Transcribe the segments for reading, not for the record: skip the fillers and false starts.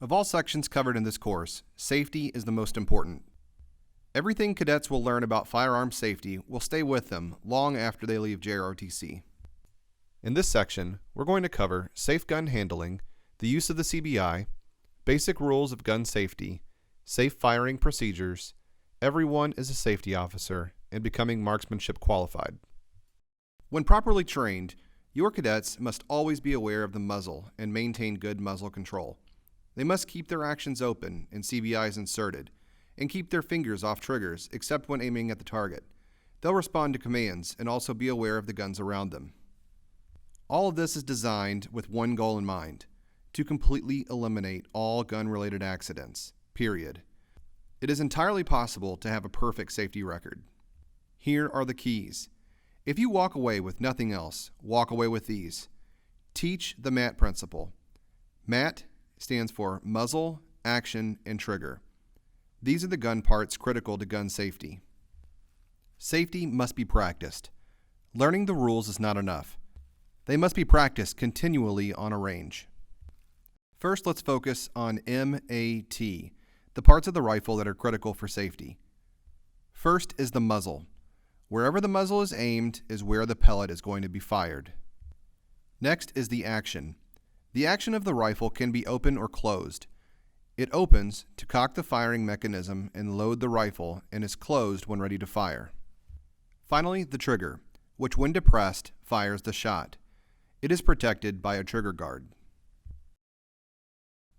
Of all sections covered in this course, safety is the most important. Everything cadets will learn about firearm safety will stay with them long after they leave JROTC. In this section, we're going to cover safe gun handling, the use of the CBI, basic rules of gun safety, safe firing procedures, everyone is a safety officer, and becoming marksmanship qualified. When properly trained, your cadets must always be aware of the muzzle and maintain good muzzle control. They must keep their actions open and CBIs inserted, and keep their fingers off triggers except when aiming at the target. They'll respond to commands and also be aware of the guns around them. All of this is designed with one goal in mind: to completely eliminate all gun-related accidents, period. It is entirely possible to have a perfect safety record. Here are the keys. If you walk away with nothing else, walk away with these. Teach the MAT principle. MAT stands for muzzle, action, and trigger. These are the gun parts critical to gun safety. Safety must be practiced. Learning the rules is not enough. They must be practiced continually on a range. First, let's focus on MAT, the parts of the rifle that are critical for safety. First is the muzzle. Wherever the muzzle is aimed is where the pellet is going to be fired. Next is the action. The action of the rifle can be open or closed. It opens to cock the firing mechanism and load the rifle, and is closed when ready to fire. Finally, the trigger, which when depressed fires the shot. It is protected by a trigger guard.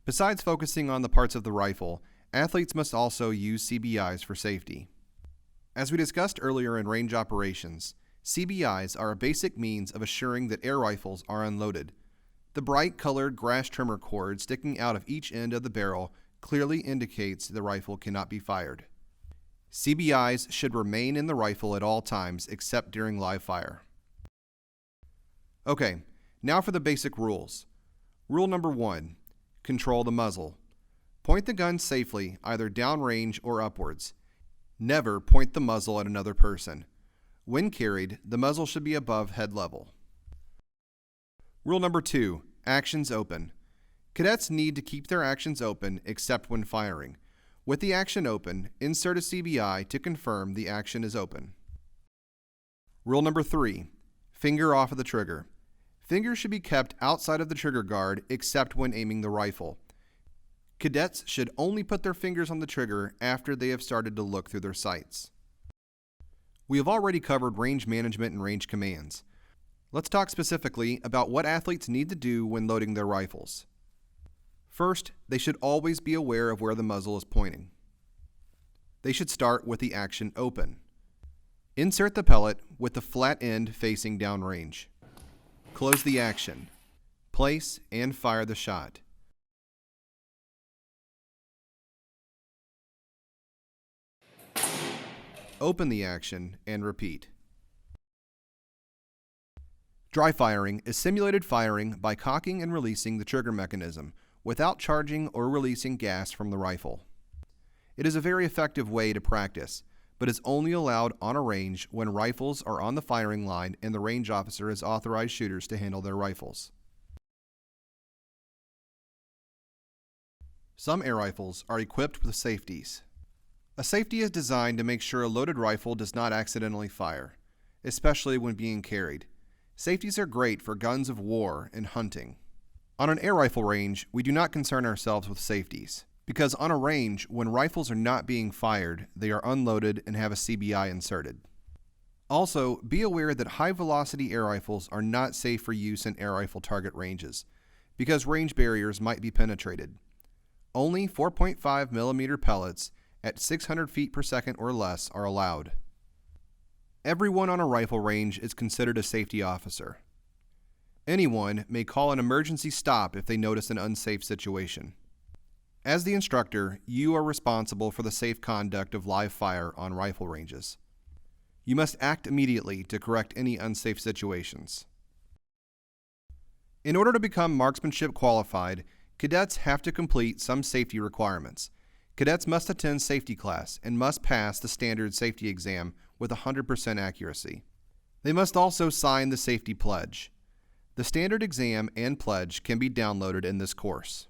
Besides focusing on the parts of the rifle, athletes must also use CBIs for safety. As we discussed earlier in range operations, CBIs are a basic means of assuring that air rifles are unloaded. The bright colored grass trimmer cord sticking out of each end of the barrel clearly indicates the rifle cannot be fired. CBIs should remain in the rifle at all times except during live fire. Okay, now for the basic rules. Rule number 1, control the muzzle. Point the gun safely, either downrange or upwards. Never point the muzzle at another person. When carried, the muzzle should be above head level. Rule number 2, actions open. Cadets need to keep their actions open except when firing. With the action open, insert a CBI to confirm the action is open. Rule number 3, finger off of the trigger. Fingers should be kept outside of the trigger guard except when aiming the rifle. Cadets should only put their fingers on the trigger after they have started to look through their sights. We have already covered range management and range commands. Let's talk specifically about what athletes need to do when loading their rifles. First, they should always be aware of where the muzzle is pointing. They should start with the action open. Insert the pellet with the flat end facing downrange. Close the action. Place and fire the shot. Open the action and repeat. Dry firing is simulated firing by cocking and releasing the trigger mechanism without charging or releasing gas from the rifle. It is a very effective way to practice, but is only allowed on a range when rifles are on the firing line and the range officer has authorized shooters to handle their rifles. Some air rifles are equipped with safeties. A safety is designed to make sure a loaded rifle does not accidentally fire, especially when being carried. Safeties are great for guns of war and hunting. On an air rifle range, we do not concern ourselves with safeties, because on a range, when rifles are not being fired, they are unloaded and have a CBI inserted. Also, be aware that high-velocity air rifles are not safe for use in air rifle target ranges, because range barriers might be penetrated. Only 4.5 millimeter pellets at 600 feet per second or less are allowed. Everyone on a rifle range is considered a safety officer. Anyone may call an emergency stop if they notice an unsafe situation. As the instructor, you are responsible for the safe conduct of live fire on rifle ranges. You must act immediately to correct any unsafe situations. In order to become marksmanship qualified, cadets have to complete some safety requirements. Cadets must attend safety class and must pass the standard safety exam with 100% accuracy. They must also sign the safety pledge. The standard exam and pledge can be downloaded in this course.